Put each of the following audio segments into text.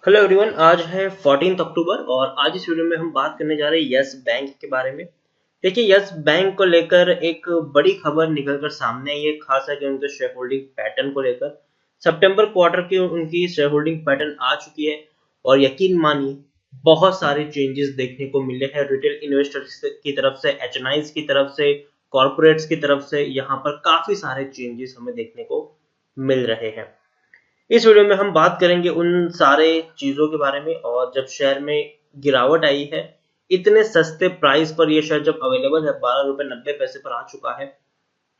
Hello everyone, आज है 14 अक्टूबर और आज इस वीडियो में हम बात करने जा रहे हैं यस बैंक के बारे में। देखिए, यस बैंक को लेकर एक बड़ी खबर निकलकर सामने आई है, खास है कि उनके शेयर होल्डिंग पैटर्न को लेकर। सितंबर क्वार्टर की उनकी शेयर होल्डिंग पैटर्न आ चुकी है और यकीन मानिए बहुत सारे चेंजेस देखने को मिले हैं रिटेल इन्वेस्टर्स की तरफ से, एचएनआईज की तरफ से, कॉर्पोरेट्स की तरफ से। यहाँ पर काफी सारे चेंजेस हमें देखने को मिल रहे हैं। इस वीडियो में हम बात करेंगे उन सारे चीजों के बारे में। और जब शेयर में गिरावट आई है, इतने सस्ते प्राइस पर ये शेयर जब अवेलेबल है, 12 रुपए 90 पैसे पर आ चुका है,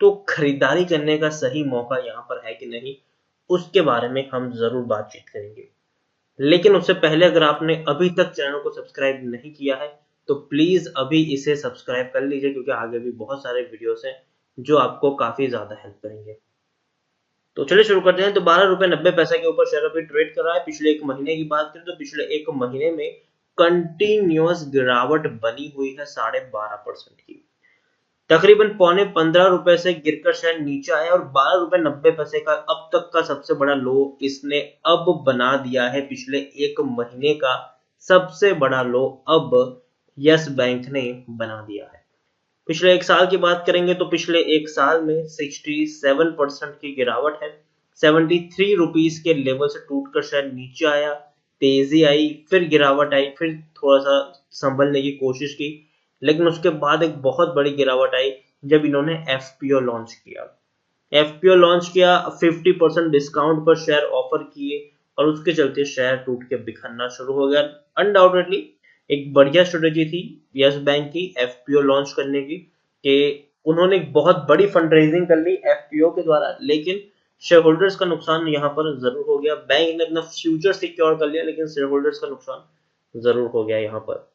तो खरीदारी करने का सही मौका यहाँ पर है कि नहीं, उसके बारे में हम जरूर बातचीत करेंगे। लेकिन उससे पहले अगर आपने अभी तक चैनल को सब्सक्राइब नहीं किया है तो प्लीज अभी इसे सब्सक्राइब कर लीजिए, क्योंकि आगे भी बहुत सारे वीडियोस हैं जो आपको काफी ज्यादा हेल्प करेंगे। तो चलिए शुरू करते हैं। तो 12 रुपए 90 पैसे के ऊपर शेयर अभी ट्रेड कर रहा है। पिछले एक महीने की बात करें तो पिछले एक महीने में कंटिन्यूअस गिरावट बनी हुई है 12.5% की। तकरीबन पौने 15 रुपए से गिरकर शेयर नीचे आया और 12 रुपए 90 पैसे का अब तक का सबसे बड़ा लो इसने अब बना दिया है। पिछले एक महीने का सबसे बड़ा लो अब यस बैंक ने बना दिया है। पिछले एक साल की बात करेंगे तो पिछले एक साल में 67% की गिरावट है। 73 रुपीज के लेवल से टूटकर शायद नीचे आया, तेजी आई, फिर गिरावट आई, फिर थोड़ा सा संभलने की कोशिश की, लेकिन उसके बाद एक बहुत बड़ी गिरावट आई जब इन्होंने एफपीओ लॉन्च किया। एफपीओ लॉन्च किया, 50% डिस्काउंट पर शेयर ऑफर किए और उसके चलते शेयर टूट के बिखरना शुरू हो गया। अनडाउटेडली एक बढ़िया स्ट्रेटेजी थी यस बैंक की एफपीओ लॉन्च करने की, कि उन्होंने एक बहुत बड़ी फंड रेजिंग कर ली एफपीओ के द्वारा, लेकिन शेयर होल्डर्स का नुकसान यहाँ पर जरूर हो गया। बैंक ने अपना फ्यूचर सिक्योर कर लिया, लेकिन शेयर होल्डर्स का नुकसान जरूर हो गया। यहाँ पर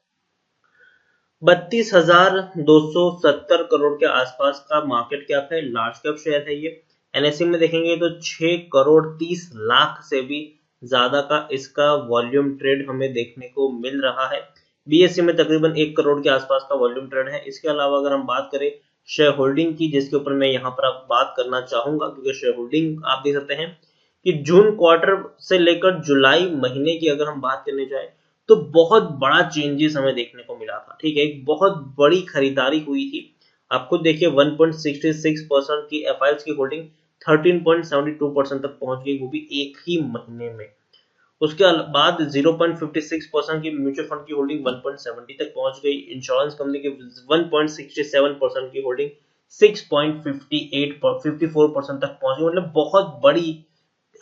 32,270 करोड़ के आसपास का मार्केट कैप है, लार्ज कैप शेयर है ये। एनएससी में देखेंगे तो 6 करोड़ 30 लाख से भी ज्यादा का इसका वॉल्यूम ट्रेड हमें देखने को मिल रहा है। बीएससी में तकरीबन 1 करोड़ के आसपास का वॉल्यूम ट्रेड है। इसके अलावा अगर हम बात करें शेयर होल्डिंग की, जिसके ऊपर मैं यहाँ पर आप बात करना चाहूंगा, क्योंकि शेयर होल्डिंग आप देख सकते हैं कि जून क्वार्टर से लेकर जुलाई महीने की अगर हम बात करने जाए तो बहुत बड़ा चेंजेस हमें देखने को मिला था। ठीक है, एक बहुत बड़ी खरीदारी हुई थी। आप खुद देखिए 1.66% की एफआईएल्स की होल्डिंग 13.72% तक पहुंच गई, वो भी एक ही महीने में। उसके बाद 0.56% की म्यूचुअल फंड की होल्डिंग 1.70 तक पहुंच गई। इंश्योरेंस कंपनी की 1.67% की होल्डिंग 6.54% तक पहुंच गई। मतलब बहुत बड़ी,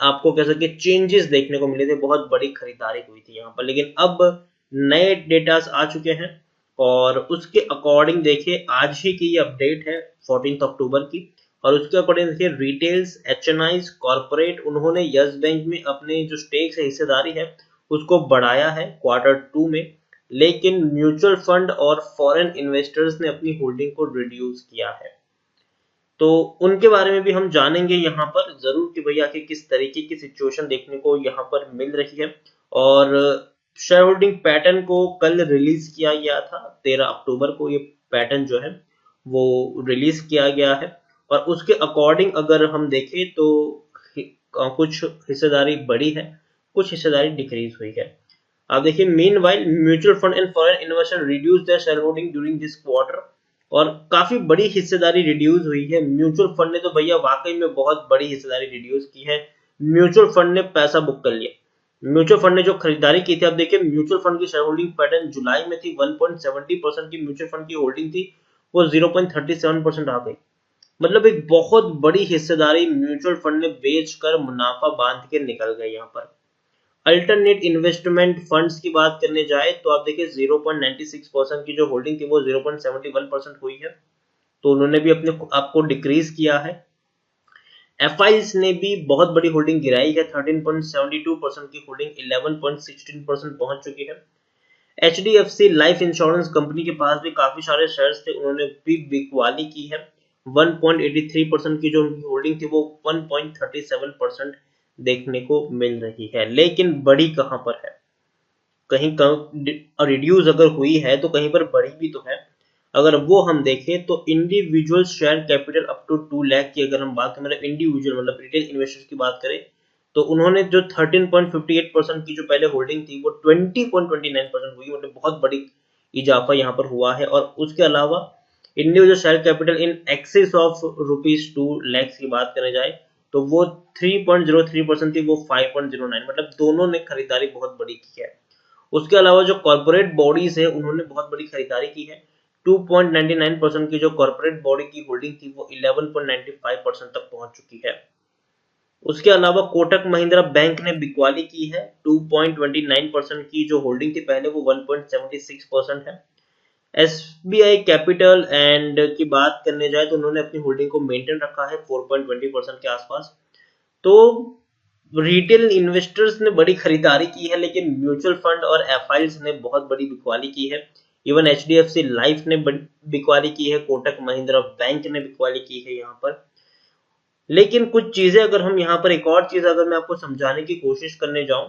आपको कह सकते चेंजेस देखने को मिले थे, बहुत बड़ी खरीदारी हुई थी यहाँ पर। लेकिन अब नए डेटास आ चुके हैं और उसके अकॉर्डिंग देखिए आज ही की ये अपडेट है 14 अक्टूबर की। और उसके अकॉर्डिंग देखिए रिटेल्स, एचएनआईज, कॉर्पोरेट, उन्होंने यस बैंक में अपने जो स्टेक्स है, हिस्सेदारी है, उसको बढ़ाया है क्वार्टर 2 में। लेकिन म्यूचुअल फंड और फॉरेन इन्वेस्टर्स ने अपनी होल्डिंग को रिड्यूस किया है। तो उनके बारे में भी हम जानेंगे यहाँ पर जरूर कि भैया आखिर किस तरीके की सिचुएशन देखने को यहाँ पर मिल रही है। और शेयर होल्डिंग पैटर्न को कल रिलीज किया गया था, 13 अक्टूबर को ये पैटर्न जो है वो रिलीज किया गया है। और उसके अकॉर्डिंग अगर हम देखें तो कुछ हिस्सेदारी बढ़ी है, कुछ हिस्सेदारी डिक्रीज हुई है। आप देखिए meanwhile mutual fund and foreign investor reduce their share holding during this quarter. और काफी बड़ी हिस्सेदारी रिड्यूस हुई है। म्यूचुअल फंड ने तो भैया वाकई में बहुत बड़ी हिस्सेदारी रिड्यूस की है। म्यूचुअल फंड ने पैसा बुक कर लिया। म्यूचुअल फंड ने जो खरीदारी की थी, आप देखिए म्यूचुअल फंड की शेयर होल्डिंग पैटर्न जुलाई में थी 1.70% की म्यूचुअल फंड की होल्डिंग थी, वो 0.37% आ गई। मतलब एक बहुत बड़ी हिस्सेदारी म्यूचुअल फंड ने बेचकर मुनाफा बांध के निकल गए यहाँ पर। अल्टरनेट इन्वेस्टमेंट फंड्स की बात करने जाए तो आप देखिए 0.96% की जो होल्डिंग थी वो 0.71% हुई है, तो उन्होंने भी अपने आपको डिक्रीज किया है। एफआईज ने भी बहुत बड़ी होल्डिंग गिराई है, 13.72% की होल्डिंग 11.16% पहुंच चुकी है। एचडीएफसी लाइफ इंश्योरेंस कंपनी के पास भी काफी सारे शेयर्स थे, उन्होंने भी बिकवाली की है। 1.83% की जो उनकी होल्डिंग थी वो 1.37% देखने को मिल रही है। लेकिन बड़ी कहां पर है, कहीं कम रिड्यूस अगर हुई है तो कहीं पर बड़ी भी तो है। अगर वो हम देखें तो individual share capital up to 2 lakh की अगर हम बात करें, मतलब इंडिविजुअल मतलब रिटेल इन्वेस्टर्स की बात करें, तो उन्होंने जो 13.58% की जो पहले होल्डिंग थी वो 20.29% हुई, मतलब बहुत बड़ी इजाफा यहाँ पर हुआ है। और उसके अलावा individual share capital in excess of ₹2 lakh की बात करें जाए तो वो 3.03% थी, वो 5.09, मतलब दोनों ने खरीदारी बहुत बड़ी की है। उसके अलावा जो कॉर्पोरेट बॉडीज है उन्होंने बहुत बड़ी खरीदारी की है। 2.99% की जो कॉर्पोरेट बॉडी की होल्डिंग थी वो 11.95% तक पहुंच चुकी है। उसके अलावा कोटक महिंद्रा बैंक ने बिकवाली की है। 2.29% की जो होल्डिंग थी पहले वो 1.76% है। एसबीआई कैपिटल एंड की बात करने जाए तो उन्होंने अपनी होल्डिंग को मेंटेन रखा है 4.20% के आसपास। तो रिटेल इन्वेस्टर्स ने बड़ी खरीदारी की है, लेकिन म्यूचुअल फंड और एफआईज ने बहुत बड़ी बिकवाली की है। इवन एचडीएफसी लाइफ ने बिकवाली की है, कोटक महिंद्रा बैंक ने बिकवाली की है यहाँ पर। लेकिन कुछ चीजें अगर हम यहाँ पर, एक और चीज अगर मैं आपको समझाने की कोशिश करने जाऊं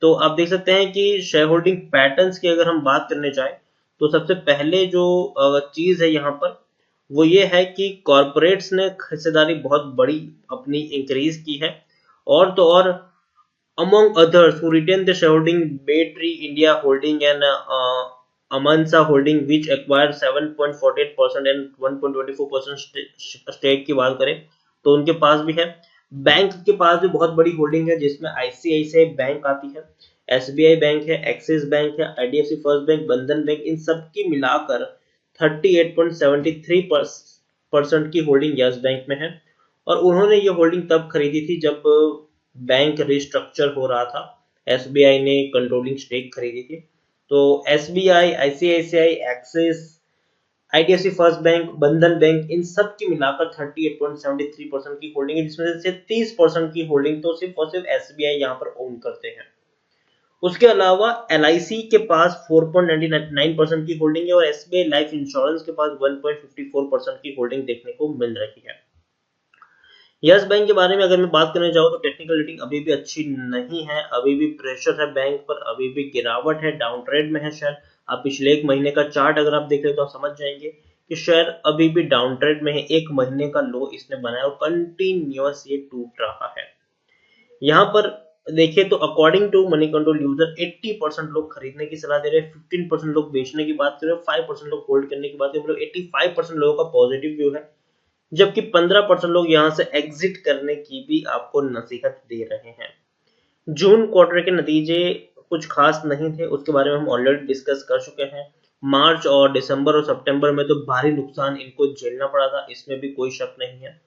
तो आप देख सकते हैं कि शेयर होल्डिंग पैटर्न्स की अगर हम बात करने जाएं तो सबसे पहले जो चीज है यहाँ पर वो ये है कि कॉरपोरेट्स ने हिस्सेदारी बहुत बड़ी अपनी इंक्रीज की है। और तो और among others who retained the shareholding, Baytree India Holding and Amansa Holding, which acquired 7.48% and 1.24% stake की बात करें तो उनके पास भी है। बैंक के पास भी बहुत बड़ी होल्डिंग है जिसमें आईसीआईसीआई बैंक आती है, एसबीआई बैंक है, एक्सिस बैंक है, आईडीएफसी फर्स्ट बैंक, बंधन बैंक, इन सब की मिलाकर 38.73% की होल्डिंग यस बैंक में है। और उन्होंने ये होल्डिंग तब खरीदी थी जब बैंक रिस्ट्रक्चर हो रहा था, एसबीआई ने कंट्रोलिंग स्टेक खरीदी थी। तो SBI, ICICI, axis, IDFC first bank, बंधन बैंक, इन सब की मिलाकर 38.73% की होल्डिंग है, जिसमें से 30% की होल्डिंग तो सिर्फ और सिर्फ एसबीआई यहाँ पर ओन करते हैं। उसके अलावा एलआईसी के पास 4.99% की होल्डिंग है और एसबीआई लाइफ इंश्योरेंस के पास 1.54% की होल्डिंग देखने को मिल रही है। यस बैंक के बारे में अगर मैं बात करने जाऊँ तो टेक्निकल रेटिंग अभी भी अच्छी नहीं है, अभी भी प्रेशर है बैंक पर, अभी भी गिरावट है, डाउन ट्रेड में है शेयर। आप पिछले एक महीने का चार्ट अगर आप देख रहे तो आप समझ जाएंगे कि शेयर अभी भी डाउन ट्रेड में है। एक महीने का लो इसने बनाया और कंटिन्यूअस ये टूट रहा है। यहाँ पर देखिए तो according to Moneycontrol user 80% लोग खरीदने की सलाह दे रहे हैं, 15% लोग बेचने की बात कर रहे हैं, 5% लोग होल्ड करने की बात कर रहे हैं, मतलब 85% लोगों का पॉजिटिव व्यू है, जबकि 15% लोग यहां से एग्जिट करने की भी आपको नसीहत दे रहे हैं। जून क्वार्टर के नतीजे कुछ खास नहीं थे, उसके बारे में हम ऑलरेडी डिस्कस कर चुके हैं। मार्च और दिसंबर और सितंबर में तो भारी नुकसान इनको झेलना पड़ा था, इसमें भी कोई शक नहीं है।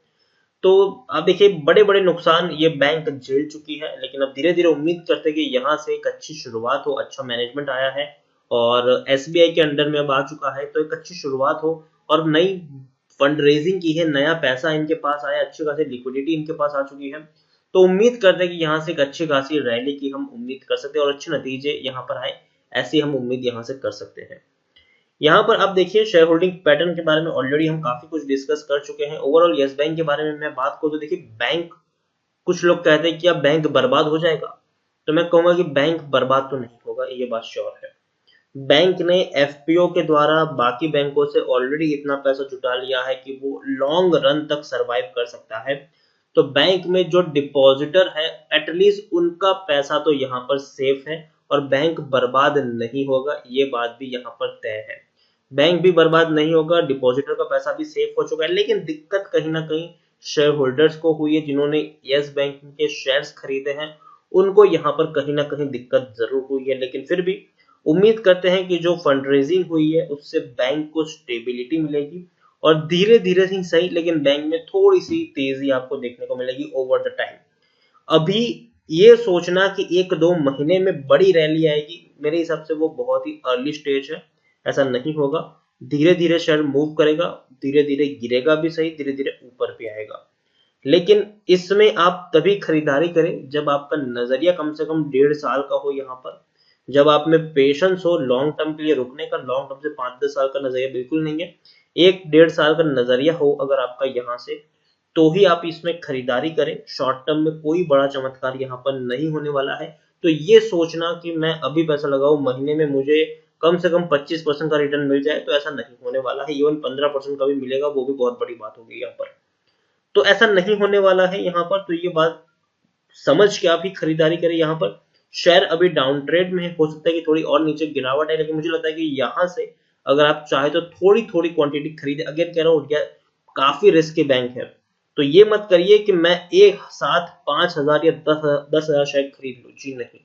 तो आप देखिए बड़े बड़े नुकसान ये बैंक झेल चुकी है, लेकिन अब धीरे धीरे उम्मीद करते हैं कि यहाँ से एक अच्छी शुरुआत हो, अच्छा मैनेजमेंट आया है और एसबीआई के अंडर में अब आ चुका है, तो एक अच्छी शुरुआत हो और नई फंड रेजिंग की है, नया पैसा इनके पास आया, अच्छी खासी लिक्विडिटी इनके पास आ चुकी है। तो उम्मीद करते हैं कि यहाँ से एक अच्छी खासी रैली की हम उम्मीद कर सकते हैं और अच्छे नतीजे यहाँ पर आए, ऐसी हम उम्मीद यहाँ से कर सकते हैं। यहाँ पर अब देखिए शेयर होल्डिंग पैटर्न के बारे में ऑलरेडी हम काफी कुछ डिस्कस कर चुके हैं। ओवरऑल यस बैंक के बारे में मैं बात करूँ तो देखिए बैंक, कुछ लोग कहते हैं कि अब बैंक बर्बाद हो जाएगा, तो मैं कहूंगा कि बैंक बर्बाद तो नहीं होगा, ये बात श्योर है। बैंक ने एफपीओ के द्वारा बाकी बैंकों से ऑलरेडी इतना पैसा जुटा लिया है कि वो लॉन्ग रन तक सरवाइव कर सकता है। तो बैंक में जो डिपॉजिटर है एटलीस्ट उनका पैसा तो यहाँ पर सेफ है और बैंक बर्बाद नहीं होगा, ये बात भी यहाँ पर तय है। बैंक भी बर्बाद नहीं होगा, डिपॉजिटर का पैसा भी सेफ हो चुका है, लेकिन दिक्कत कहीं ना कहीं शेयर होल्डर्स को हुई है, जिन्होंने यस बैंक के शेयर्स खरीदे हैं उनको यहाँ पर कहीं ना कहीं दिक्कत जरूर हुई है। लेकिन फिर भी उम्मीद करते हैं कि जो फंड रेजिंग हुई है उससे बैंक को स्टेबिलिटी मिलेगी और धीरे धीरे ही सही, लेकिन बैंक में थोड़ी सी तेजी आपको देखने को मिलेगी ओवर द टाइम। अभी ये सोचना कि 1-2 महीने में बड़ी रैली आएगी, मेरे हिसाब से वो बहुत ही अर्ली स्टेज है, ऐसा नहीं होगा। धीरे धीरे शेयर मूव करेगा, धीरे धीरे गिरेगा भी सही, धीरे धीरे ऊपर भी आएगा। लेकिन इसमें आप तभी खरीदारी करें जब आपका नजरिया कम से कम 1.5 साल का हो, यहाँ पर जब आप में पेशेंस हो लॉन्ग टर्म के लिए रुकने का। लॉन्ग टर्म से 5-10 साल का नजरिया बिल्कुल नहीं है, 1-1.5 साल का नजरिया हो अगर आपका यहाँ से, तो ही आप इसमें खरीदारी करें। शॉर्ट टर्म में कोई बड़ा चमत्कार यहाँ पर नहीं होने वाला है। तो ये सोचना कि मैं अभी पैसा लगाऊं महीने में मुझे कम से कम 25% का रिटर्न मिल जाए, तो ऐसा नहीं होने वाला है। इवन 15% का भी मिलेगा वो भी बहुत बड़ी बात होगी यहाँ पर, तो ऐसा नहीं होने वाला है यहाँ पर। तो ये बात समझ के आप ही खरीदारी करें। यहाँ पर शेयर अभी डाउन ट्रेड में है, हो सकता है कि थोड़ी और नीचे गिरावट है, लेकिन मुझे लगता है कि यहाँ से अगर आप चाहे तो थोड़ी थोड़ी क्वांटिटी खरीदे। अगेन कह रहा हूँ, काफी रिस्की बैंक है, तो ये मत करिए कि मैं एक साथ 5,000 या 10,000 शेयर खरीद लूं। जी नहीं,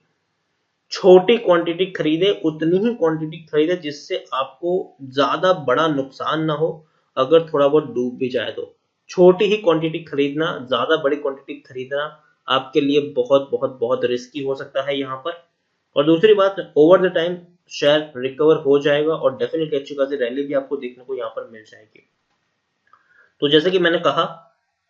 छोटी क्वांटिटी खरीदे, उतनी ही क्वांटिटी खरीदे जिससे आपको ज्यादा बड़ा नुकसान ना हो अगर थोड़ा बहुत डूब भी जाए तो। छोटी ही क्वांटिटी खरीदना, ज्यादा बड़ी क्वांटिटी खरीदना आपके लिए बहुत बहुत बहुत रिस्की हो सकता है यहाँ पर। और दूसरी बात, over the time share recover हो जाएगा और डेफिनेटली अच्छी खासी रैली भी आपको देखने को यहाँ पर मिल जाएगी। तो जैसे कि मैंने कहा,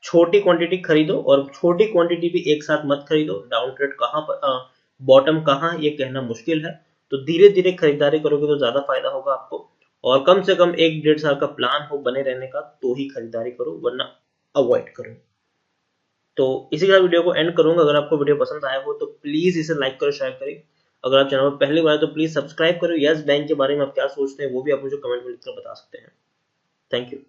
छोटी क्वांटिटी खरीदो, और छोटी क्वांटिटी भी एक साथ मत खरीदो। डाउन ट्रेड कहाँ पर, बॉटम कहाँ, ये कहना मुश्किल है। तो धीरे धीरे खरीदारी करोगे तो ज्यादा फायदा होगा आपको। और कम से कम 1-1.5 साल का प्लान हो बने रहने का, तो ही खरीदारी करो, वरना अवॉइड करो। तो इसी के साथ वीडियो को एंड करूंगा। अगर आपको वीडियो पसंद आया हो तो प्लीज इसे लाइक करो, शेयर करें। अगर आप चैनल पर पहली बार तो प्लीज सब्सक्राइब करो। यस बैंक के बारे में आप क्या सोचते हैं वो भी आप मुझे कमेंट में लिखकर बता सकते हैं। Thank you.